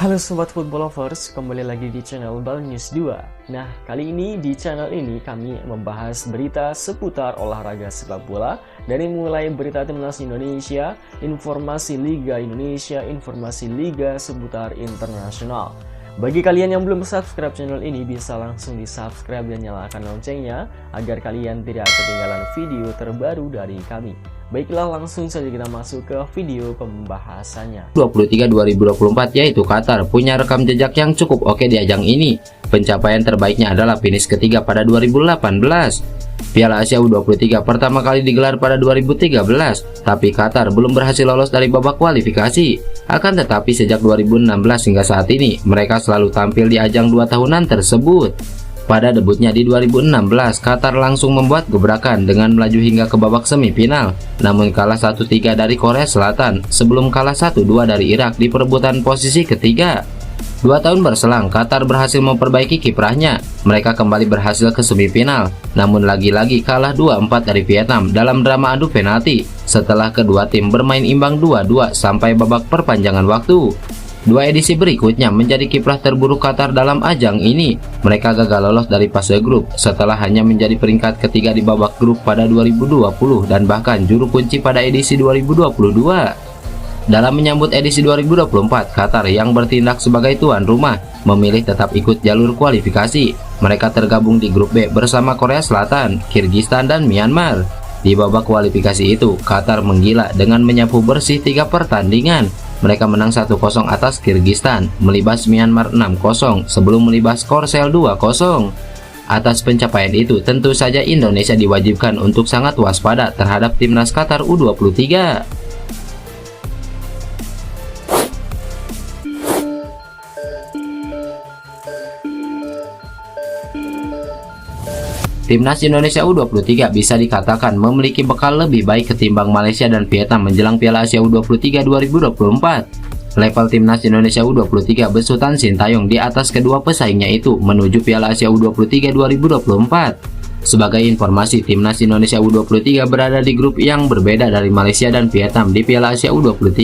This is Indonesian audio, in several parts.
Halo Sobat Football Lovers, kembali lagi di channel Bal News 2. Nah, kali ini di channel ini kami membahas berita seputar olahraga sepak bola. Dari mulai berita timnas Indonesia, informasi Liga Indonesia, informasi Liga seputar internasional. Bagi kalian yang belum subscribe channel ini, bisa langsung di subscribe dan nyalakan loncengnya agar kalian tidak ketinggalan video terbaru dari kami. Baiklah, langsung saja kita masuk ke video pembahasannya. 2023-2024 yaitu Qatar punya rekam jejak yang cukup oke di ajang ini. Pencapaian terbaiknya adalah finish ketiga pada 2018. Piala Asia U23 pertama kali digelar pada 2013, tapi Qatar belum berhasil lolos dari babak kualifikasi. Akan tetapi sejak 2016 hingga saat ini, mereka selalu tampil di ajang 2 tahunan tersebut. Pada debutnya di 2016, Qatar langsung membuat gebrakan dengan melaju hingga ke babak semifinal, namun kalah 1-3 dari Korea Selatan sebelum kalah 1-2 dari Irak di perebutan posisi ketiga. 2 tahun berselang, Qatar berhasil memperbaiki kiprahnya. Mereka kembali berhasil ke semifinal, namun lagi-lagi kalah 2-4 dari Vietnam dalam drama adu penalti setelah kedua tim bermain imbang 2-2 sampai babak perpanjangan waktu. 2 edisi berikutnya menjadi kiprah terburuk Qatar dalam ajang ini. Mereka gagal lolos dari fase grup setelah hanya menjadi peringkat ketiga di babak grup pada 2020 dan bahkan juru kunci pada edisi 2022. Dalam menyambut edisi 2024, Qatar yang bertindak sebagai tuan rumah memilih tetap ikut jalur kualifikasi. Mereka tergabung di grup B bersama Korea Selatan, Kirgistan, dan Myanmar. Di babak kualifikasi itu, Qatar menggila dengan menyapu bersih 3 pertandingan. Mereka menang 1-0 atas Kirgistan, melibas Myanmar 6-0 sebelum melibas Korsel 2-0. Atas pencapaian itu, tentu saja Indonesia diwajibkan untuk sangat waspada terhadap timnas Qatar U23. Timnas Indonesia U23 bisa dikatakan memiliki bekal lebih baik ketimbang Malaysia dan Vietnam menjelang Piala Asia U23 2024. Level Timnas Indonesia U23 besutan Sintayong di atas kedua pesaingnya itu menuju Piala Asia U23 2024. Sebagai informasi, Timnas Indonesia U23 berada di grup yang berbeda dari Malaysia dan Vietnam di Piala Asia U23.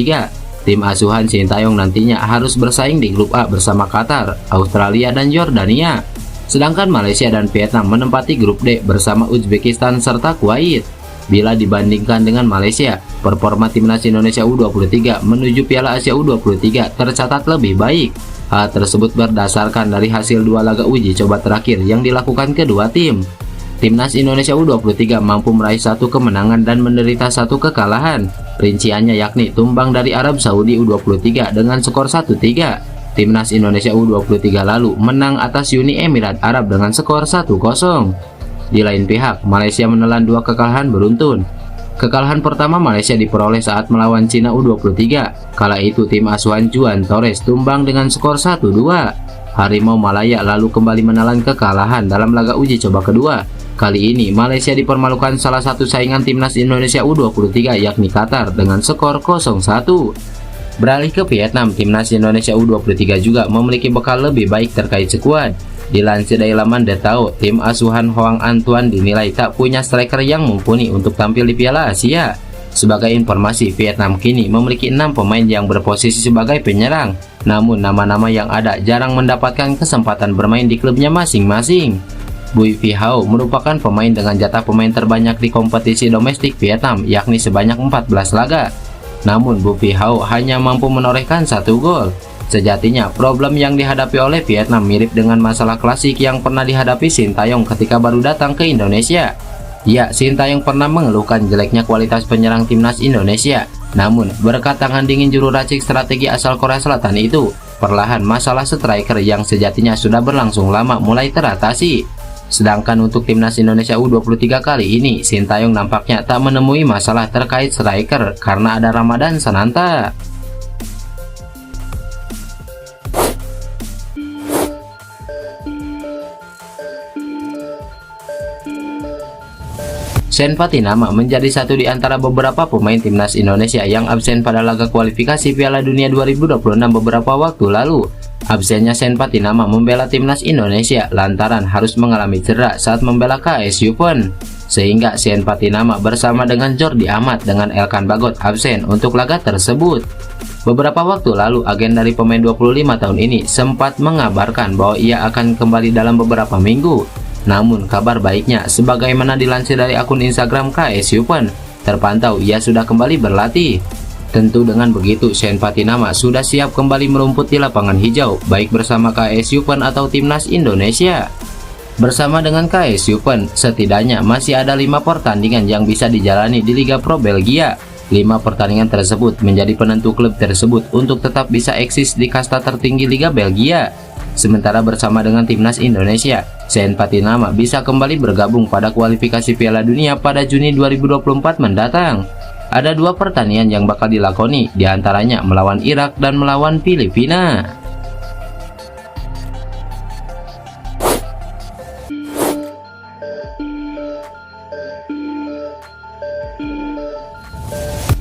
Tim asuhan Sintayong nantinya harus bersaing di grup A bersama Qatar, Australia, dan Yordania. Sedangkan Malaysia dan Vietnam menempati grup D bersama Uzbekistan serta Kuwait. Bila dibandingkan dengan Malaysia, performa timnas Indonesia U23 menuju Piala Asia U23 tercatat lebih baik. Hal tersebut berdasarkan dari hasil 2 laga uji coba terakhir yang dilakukan kedua tim. Timnas Indonesia U23 mampu meraih 1 kemenangan dan menderita 1 kekalahan. Rinciannya yakni tumbang dari Arab Saudi U23 dengan skor 1-3. Timnas Indonesia U23 lalu menang atas Uni Emirat Arab dengan skor 1-0. Di lain pihak, Malaysia menelan 2 kekalahan beruntun. Kekalahan pertama Malaysia diperoleh saat melawan Cina U23. Kala itu tim asuhan Juan Torres tumbang dengan skor 1-2. Harimau Malaya lalu kembali menelan kekalahan dalam laga uji coba kedua. Kali ini Malaysia dipermalukan salah satu saingan timnas Indonesia U23 yakni Qatar dengan skor 0-1. Beralih ke Vietnam, timnas Indonesia U23 juga memiliki bekal lebih baik terkait skuad. Dilansir dari laman The Tao, tim asuhan Hoang Antuan dinilai tak punya striker yang mumpuni untuk tampil di Piala Asia. Sebagai informasi, Vietnam kini memiliki 6 pemain yang berposisi sebagai penyerang. Namun nama-nama yang ada jarang mendapatkan kesempatan bermain di klubnya masing-masing. Bui Phi Hao merupakan pemain dengan jatah pemain terbanyak di kompetisi domestik Vietnam, yakni sebanyak 14 laga. Namun Bui Phi Hao hanya mampu menorehkan 1 gol. Sejatinya problem yang dihadapi oleh Vietnam mirip dengan masalah klasik yang pernah dihadapi Sintayong ketika baru datang ke Indonesia. Ya, Sintayong pernah mengeluhkan jeleknya kualitas penyerang timnas Indonesia. Namun berkat tangan dingin juru racik strategi asal Korea Selatan itu, perlahan masalah striker yang sejatinya sudah berlangsung lama mulai teratasi. Sedangkan untuk timnas Indonesia U23 kali ini, Sintayong nampaknya tak menemui masalah terkait striker karena ada Ramadan Sananta. Sen Patinama menjadi satu di antara beberapa pemain timnas Indonesia yang absen pada laga kualifikasi Piala Dunia 2026 beberapa waktu lalu. Absennya Sen Patinama membela timnas Indonesia lantaran harus mengalami cedera saat membela KS Yupen. Sehingga Sen Patinama bersama dengan Jordi Amat dengan Elkan Bagot absen untuk laga tersebut. Beberapa waktu lalu, agen dari pemain 25 tahun ini sempat mengabarkan bahwa ia akan kembali dalam beberapa minggu. Namun, kabar baiknya, sebagaimana dilansir dari akun Instagram KS Yupen, terpantau ia sudah kembali berlatih. Tentu dengan begitu, Shane Patinama sudah siap kembali merumput di lapangan hijau, baik bersama KS Yupen atau Timnas Indonesia. Bersama dengan KS Yupen, setidaknya masih ada 5 pertandingan yang bisa dijalani di Liga Pro Belgia. 5 pertandingan tersebut menjadi penentu klub tersebut untuk tetap bisa eksis di kasta tertinggi Liga Belgia. Sementara bersama dengan Timnas Indonesia, Shane Patinama bisa kembali bergabung pada kualifikasi Piala Dunia pada Juni 2024 mendatang. Ada 2 pertandingan yang bakal dilakoni, diantaranya melawan Irak dan melawan Filipina.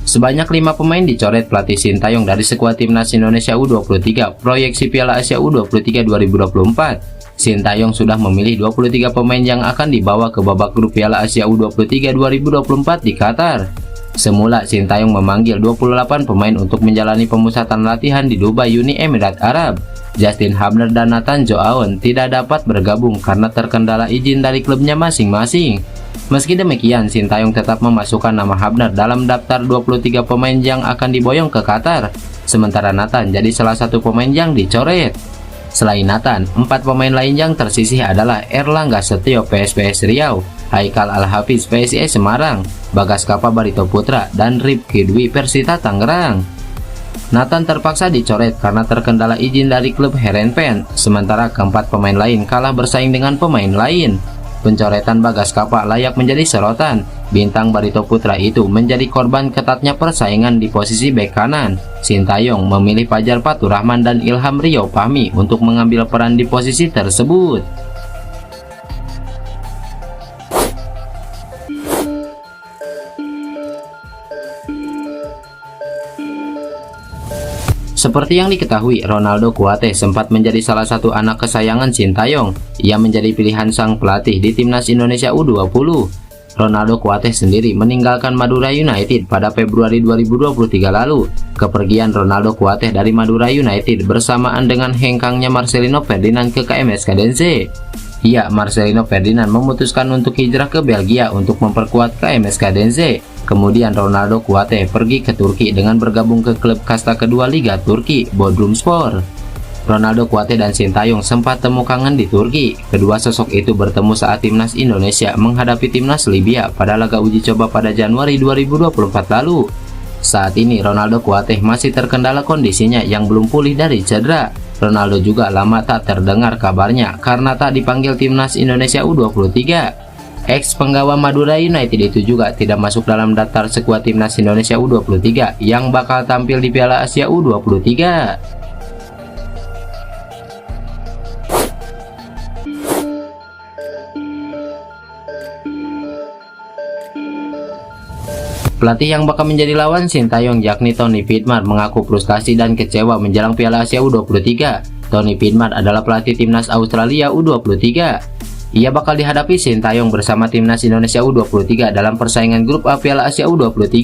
Sebanyak 5 pemain dicoret pelatih Sintayong dari skuad Timnas Indonesia U23 proyeksi Piala Asia U23 2024. Sintayong sudah memilih 23 pemain yang akan dibawa ke babak grup Piala Asia U23 2024 di Qatar. Semula Sintayong memanggil 28 pemain untuk menjalani pemusatan latihan di Dubai, Uni Emirat Arab. Justin Hubner dan Nathan Joaon tidak dapat bergabung karena terkendala izin dari klubnya masing-masing. Meski demikian, Sintayong tetap memasukkan nama Hubner dalam daftar 23 pemain yang akan diboyong ke Qatar. Sementara Nathan jadi salah satu pemain yang dicoret. Selain Nathan, 4 pemain lain yang tersisih adalah Erlangga Setio PSPS Riau, Haikal Al-Hafiz PSIS Semarang, Bagas Kapa Barito Putra, dan Rifki Dwi Persita Tangerang. Nathan terpaksa dicoret karena terkendala izin dari klub Heerenveen, sementara keempat pemain lain kalah bersaing dengan pemain lain. Pencoretan Bagas Kapa layak menjadi sorotan. Bintang Barito Putra itu menjadi korban ketatnya persaingan di posisi bek kanan. Sintayong memilih Fajar Faturrahman dan Ilham Rio Fahmi untuk mengambil peran di posisi tersebut. Seperti yang diketahui, Ronaldo Kuate sempat menjadi salah satu anak kesayangan Sintayong. Ia menjadi pilihan sang pelatih di Timnas Indonesia U20. Ronaldo Kuate sendiri meninggalkan Madura United pada Februari 2023 lalu. Kepergian Ronaldo Kuate dari Madura United bersamaan dengan hengkangnya Marcelino Ferdinand ke KMS Cadense. Marcelino Ferdinand memutuskan untuk hijrah ke Belgia untuk memperkuat KMS Cadense. Kemudian Ronaldo Kuate pergi ke Turki dengan bergabung ke klub kasta kedua Liga Turki, Bodrumspor. Ronaldo Kuate dan Sintayong sempat temu kangen di Turki. Kedua sosok itu bertemu saat Timnas Indonesia menghadapi Timnas Libya pada laga uji coba pada Januari 2024 lalu. Saat ini Ronaldo Kuate masih terkendala kondisinya yang belum pulih dari cedera. Ronaldo juga lama tak terdengar kabarnya karena tak dipanggil Timnas Indonesia U23. Ex penggawa Madura United itu juga tidak masuk dalam daftar skuad Timnas Indonesia U23 yang bakal tampil di Piala Asia U23. Pelatih yang bakal menjadi lawan Sintayong yakni Tony Piedmar mengaku frustasi dan kecewa menjelang Piala Asia U23. Tony Piedmar adalah pelatih Timnas Australia U23. Ia bakal dihadapi Sintayong bersama Timnas Indonesia U23 dalam persaingan grup A Piala Asia U23.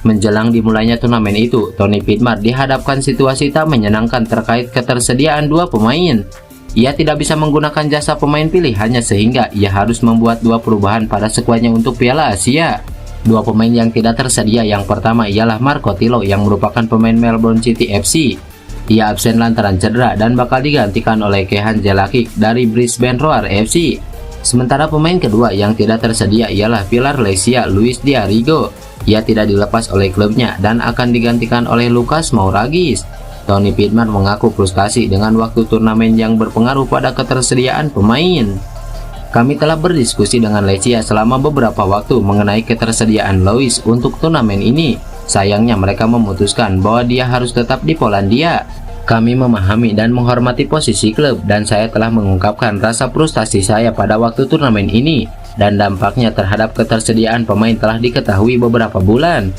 Menjelang dimulainya turnamen itu, Tony Piedmar dihadapkan situasi tak menyenangkan terkait ketersediaan 2 pemain. Ia tidak bisa menggunakan jasa pemain pilihannya sehingga ia harus membuat 2 perubahan pada skuadnya untuk Piala Asia. 2 pemain yang tidak tersedia yang pertama ialah Marco Tilo yang merupakan pemain Melbourne City FC. Ia absen lantaran cedera dan bakal digantikan oleh Kehan Jelakic dari Brisbane Roar FC. Sementara pemain kedua yang tidak tersedia ialah Pilar Lesia Luis Diarigo. Ia tidak dilepas oleh klubnya dan akan digantikan oleh Lucas Mouragis. Tony Piedmar mengaku frustasi dengan waktu turnamen yang berpengaruh pada ketersediaan pemain. Kami telah berdiskusi dengan Lesia selama beberapa waktu mengenai ketersediaan Luis untuk turnamen ini. Sayangnya mereka memutuskan bahwa dia harus tetap di Polandia. Kami memahami dan menghormati posisi klub dan saya telah mengungkapkan rasa frustasi saya pada waktu turnamen ini dan dampaknya terhadap ketersediaan pemain telah diketahui beberapa bulan.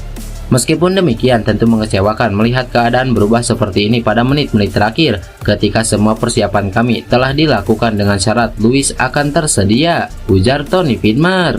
Meskipun demikian tentu mengecewakan melihat keadaan berubah seperti ini pada menit-menit terakhir ketika semua persiapan kami telah dilakukan dengan syarat Luis akan tersedia, ujar Tony Piedmar.